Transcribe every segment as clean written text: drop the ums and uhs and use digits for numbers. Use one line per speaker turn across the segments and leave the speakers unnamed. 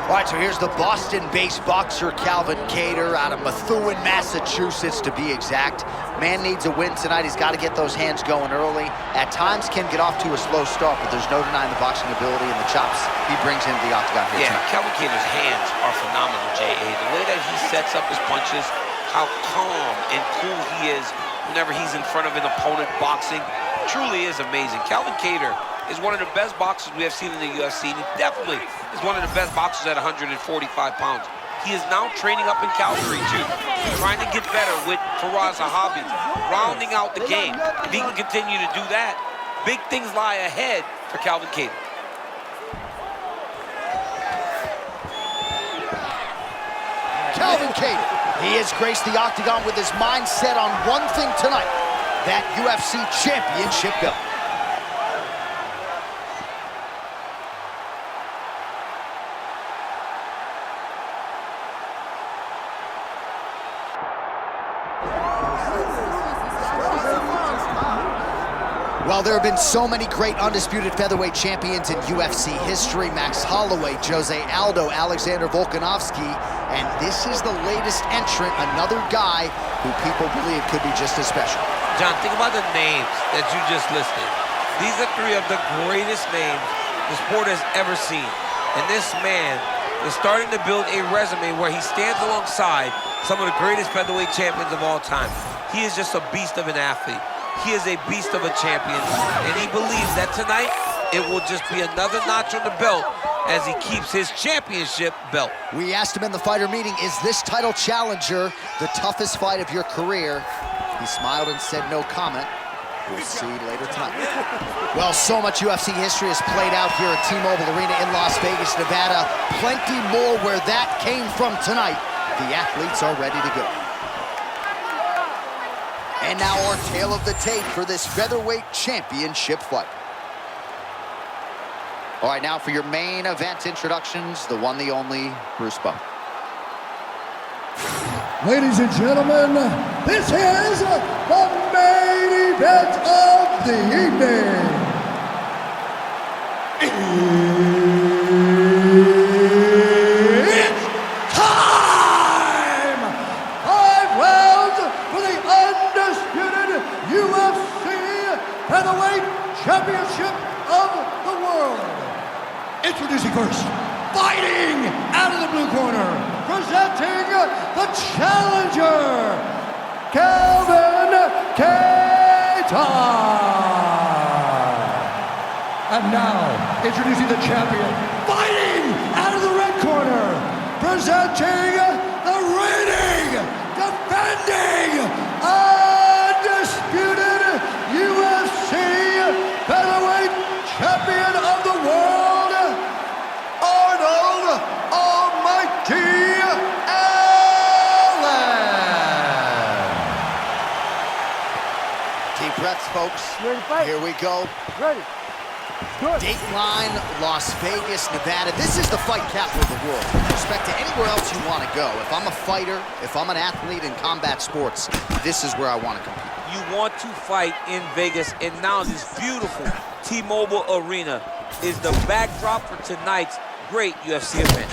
All right, so here's the Boston-based boxer Calvin Kattar out of Methuen, Massachusetts, to be exact. Man needs a win tonight. He's got to get those hands going early. At times can get off to a slow start, but there's no denying the boxing ability and the chops he brings into the octagon here tonight.
Calvin Kattar's hands are phenomenal, J.A. The way that he sets up his punches, how calm and cool he is whenever he's in front of an opponent boxing, truly is amazing. Calvin Kattar is one of the best boxers we have seen in the UFC, and he definitely is one of the best boxers at 145 pounds. He is now training up in Calgary, too, trying to get better with Faraz Zahabi, rounding out the game. If he can continue to do that, big things lie ahead for Calvin Kattar.
Calvin Kattar, he has graced the octagon with his mind set on one thing tonight, that UFC championship belt. Well, there have been so many great undisputed featherweight champions in UFC history. Max Holloway, Jose Aldo, Alexander Volkanovski, and this is the latest entrant, another guy who people believe could be just as special.
John, think about the names that you just listed. These are three of the greatest names the sport has ever seen. And this man is starting to build a resume where he stands alongside some of the greatest featherweight champions of all time. He is just a beast of an athlete. He is a beast of a champion, and he believes that tonight it will just be another notch on the belt as he keeps his championship belt.
We asked him in the fighter meeting, is this title challenger the toughest fight of your career? He smiled and said no comment. We'll see later tonight. Well, so much UFC history has played out here at T-Mobile Arena in Las Vegas, Nevada. Plenty more where that came from tonight. The athletes are ready to go. And now our tale of the tape for this featherweight championship fight. All right, now for your main event introductions, the one, the only, Bruce Buffer.
Ladies and gentlemen, this is the main event of the evening. It's time! 5 rounds for the undisputed UFC Featherweight Championship of the world. Introducing first, fighting out of the blue corner, presenting the challenger, Calvin Kattar. And now, introducing the champion, fighting out of the red corner, presenting the reigning, defending, undisputed UFC Featherweight Champion of the world, Arnold Almighty Allen.
Deep breaths, folks.
Ready to fight?
Here we go.
Ready. Good.
Dateline, Las Vegas, Nevada. This is the fight capital of the world. With respect to anywhere else you want to go. If I'm a fighter, if I'm an athlete in combat sports, this is where I want to compete.
You want to fight in Vegas, and now this beautiful T-Mobile Arena is the backdrop for tonight's great UFC event.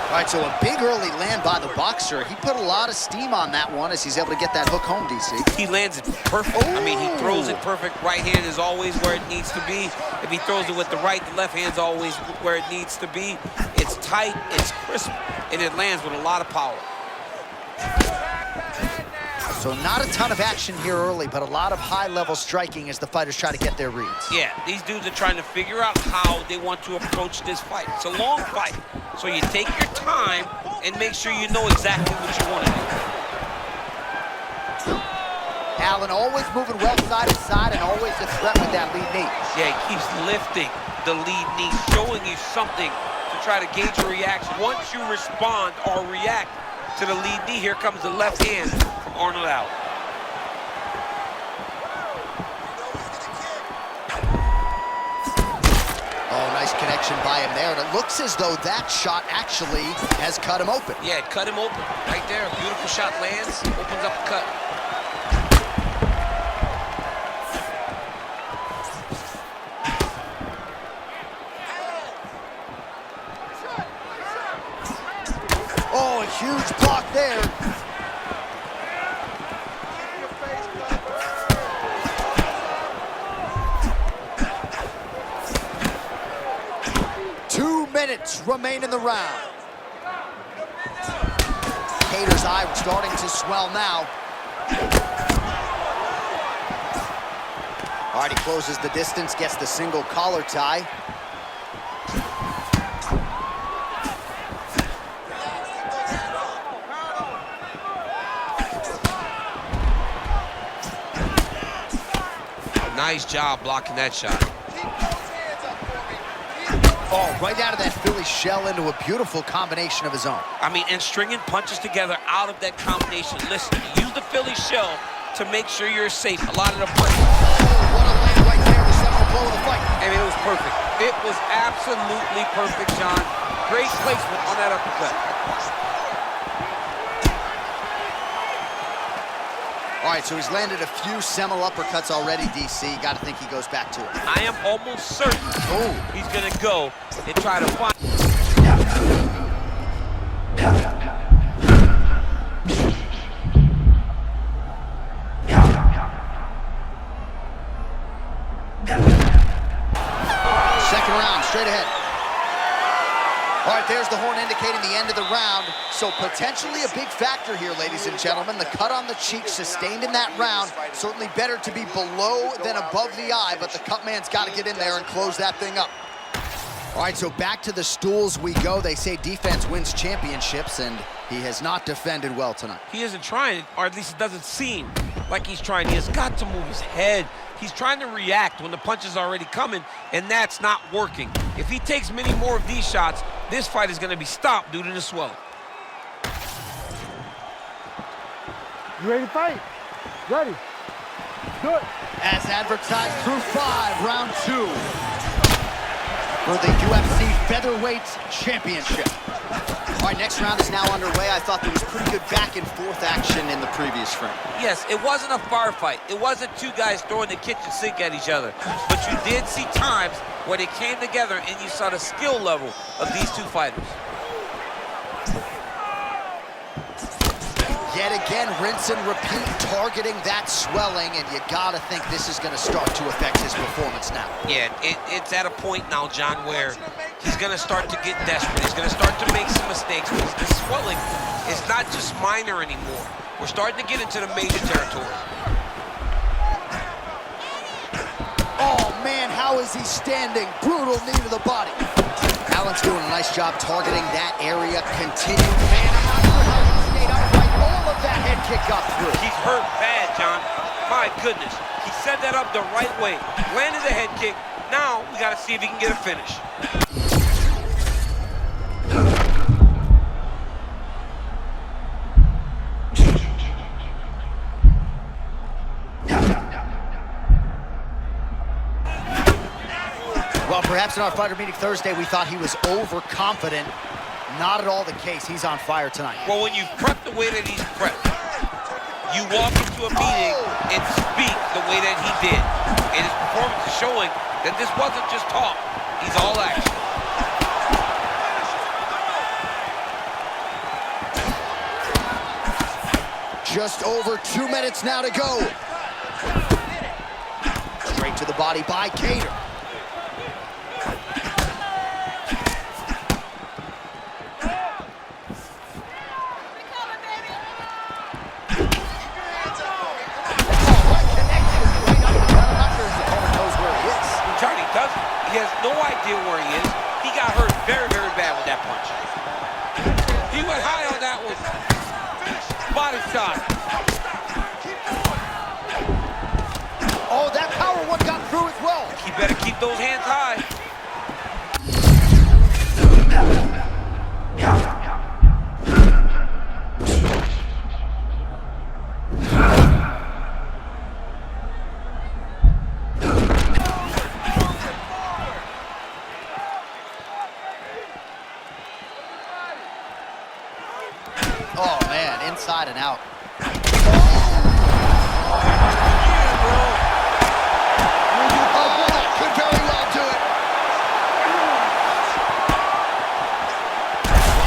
All right, so a big early land by the boxer. He put a lot of steam on that one as he's able to get that hook home, DC.
He lands it perfect. I mean, he throws it perfect. Right hand is always where it needs to be. If he throws it with the right, the left hand's always where it needs to be. It's tight, it's crisp, and it lands with a lot of power.
So not a ton of action here early, but a lot of high-level striking as the fighters try to get their reads.
Yeah, these dudes are trying to figure out how they want to approach this fight. It's a long fight, so you take your time and make sure you know exactly what you want to do.
Allen always moving well side to side and always a threat with that lead knee.
Yeah, he keeps lifting the lead knee, showing you something to try to gauge your reaction. Once you respond or react to the lead knee, here comes the left hand from Arnold out.
Oh, nice connection by him there. And it looks as though that shot actually has cut him open.
Yeah, it cut him open. Right there, a beautiful shot lands, opens up the cut.
huge block there. Minutes remain in the round. Kattar's eye starting to swell now. All right, he closes the distance, gets the single collar tie.
Nice job blocking that shot.
Oh, right out of that Philly shell into a beautiful combination of his own.
I mean, and stringing punches together out of that combination. Listen, use the Philly shell to make sure you're safe. A lot of the punches.
Oh, what a land right there, the seminal blow of the fight.
I mean, it was perfect. It was absolutely perfect, John. Great placement on that uppercut.
All right, so he's landed a few seminal uppercuts already, DC. Got to think he goes back to it.
I am almost certain he's going to go and try to find...
Second round, straight ahead. All right, there's the horn indicating the end of the round. So potentially a big factor here, ladies and gentlemen. The cut on the cheek sustained in that round. Certainly better to be below than above the eye, but the cut man's got to get in there and close that thing up. All right, so back to the stools we go. They say defense wins championships, and he has not defended well tonight.
He isn't trying, or at least it doesn't seem like he's trying. He has got to move his head. He's trying to react when the punch is already coming, and that's not working. If he takes many more of these shots, this fight is going to be stopped due to the swelling.
You ready to fight? Ready. Good.
As advertised through 5, round 2 for the UFC Featherweight Championship. All right, next round is now underway. I thought there was pretty good back and forth action in the previous frame.
Yes, it wasn't a bar fight. It wasn't two guys throwing the kitchen sink at each other. But you did see times where they came together and you saw the skill level of these two fighters.
Yet again, rinse and repeat, targeting that swelling, and you gotta think this is gonna start to affect his performance now.
Yeah, it's at a point now, John, where he's gonna start to get desperate. He's gonna start to make some mistakes because the swelling is not just minor anymore. We're starting to get into the major territory.
Oh man, how is he standing? Brutal knee to the body. Allen's doing a nice job targeting that area. Continue, man, I'm not sure how he stayed upright. All of that head kick got through.
He's hurt bad, John. My goodness. He set that up the right way. Landed a head kick. Now we got to see if he can get a finish.
Well, perhaps in our fighter meeting Thursday, we thought he was overconfident. Not at all the case. He's on fire tonight.
Well, when you prep the way that he's prepped, you walk into a meeting and speak the way that he did. And his performance is showing that this wasn't just talk. He's all action.
Just over 2 minutes now to go. Straight to the body by Kattar.
He has no idea where he is. He got hurt very, very bad with that punch. He went high on that one. Body shot.
Oh, that power one got through as well.
He better keep those hands high.
Oh, man, inside and out. Oh, that could very well do it.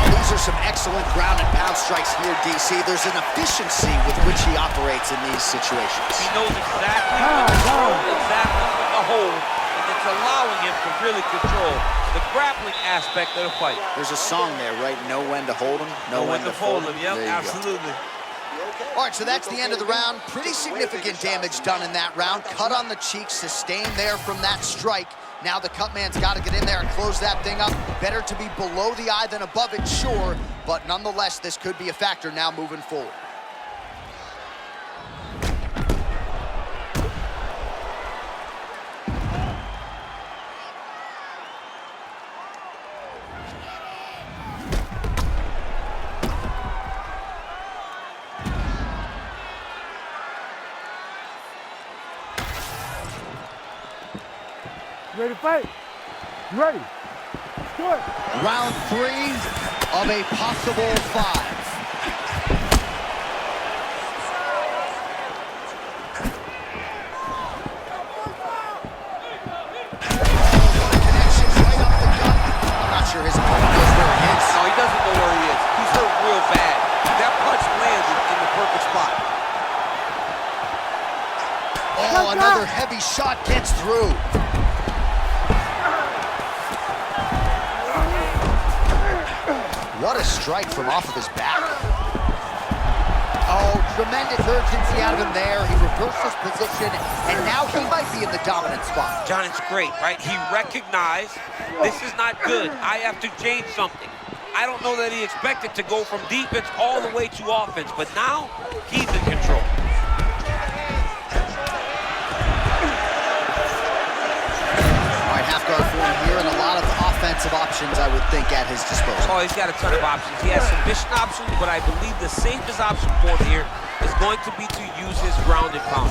Well, these Those are some excellent ground and pound strikes here, DC. There's an efficiency with which he operates in these situations.
He knows exactly when to throw, exactly when to hold, and it's allowing him to really control the grappling aspect of the fight.
There's a song there, right? Know when to hold him, know when to fold him.
Yep,
There you
absolutely.
go. All right, so that's the end of the round. Pretty significant damage done in that round. Cut on the cheek, sustained there from that strike. Now the cut man's got to get in there and close that thing up. Better to be below the eye than above it, sure, but nonetheless, this could be a factor now moving forward.
You ready to fight? You ready? Let's do it.
Round 3 of a possible 5. Connection right up the gut. I'm not sure his opponent knows where he is.
No, he doesn't know where he is. He's hurt real bad. That punch landed in the perfect spot.
Oh, another heavy shot gets through. What a strike from off of his back. Oh, tremendous urgency out of him there. He reversed his position, and now he might be in the dominant spot.
John, it's great, right? He recognized this is not good. I have to change something. I don't know that he expected to go from defense all the way to offense, but now he's in control.
All right, half guard for him here, and a lot of offensive options, I would think, at his disposal.
Oh, he's got a ton of options. He has submission options, but I believe the safest option for him here is going to be to use his ground and pound.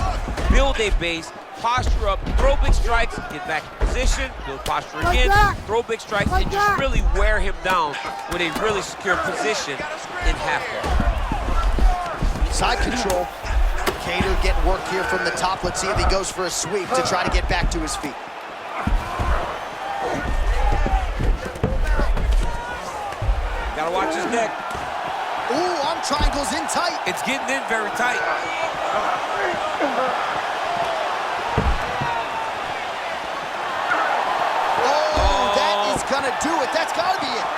Build a base, posture up, throw big strikes, get back in position, build posture again, throw big strikes, and just really wear him down with a really secure position in half guard.
Side control. Kattar getting work here from the top. Let's see if he goes for a sweep to try to get back to his feet.
Gotta watch his neck.
Ooh, arm triangles in tight.
It's getting in very tight.
Oh, that is gonna do it. That's gotta be it.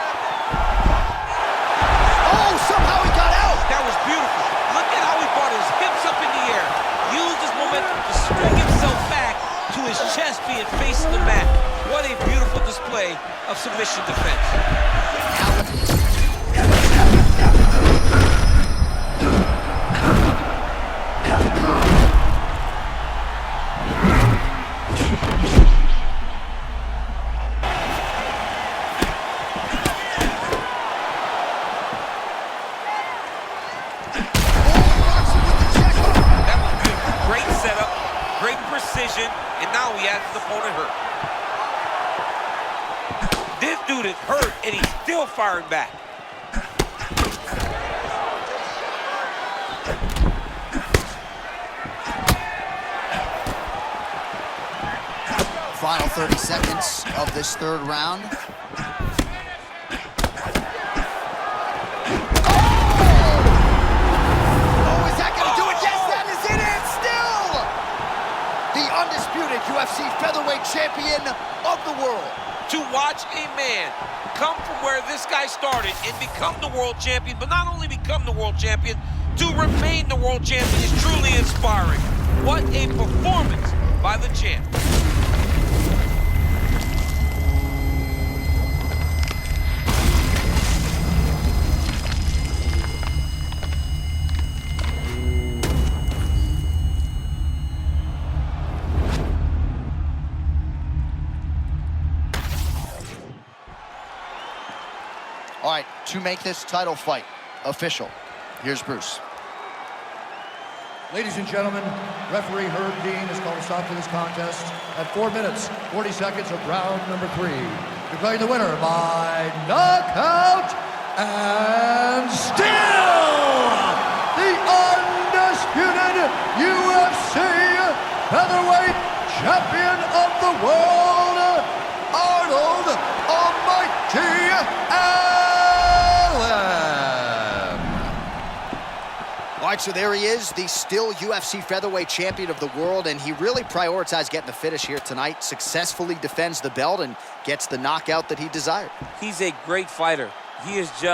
Oh, somehow he got out.
That was beautiful. Look at how he brought his hips up in the air. Used his momentum to swing himself back to his chest being facing the mat. What a beautiful display of submission defense. And now he has his opponent hurt. This dude is hurt, and he's still firing back.
Final 30 seconds of this third round. UFC featherweight champion of the world.
To watch a man come from where this guy started and become the world champion, but not only become the world champion, to remain the world champion is truly inspiring. What a performance by the champ.
All right, to make this title fight official, here's Bruce.
Ladies and gentlemen, referee Herb Dean has called a stop to this contest at 4 minutes, 40 seconds of round number 3. Declaring the winner by knockout and still the undisputed UFC featherweight champion of the world, Arnold Almighty Allen.
right, so there he is, the still UFC featherweight champion of the world, and he really prioritized getting the finish here tonight, successfully defends the belt and gets the knockout that he desired.
He's a great fighter. He is just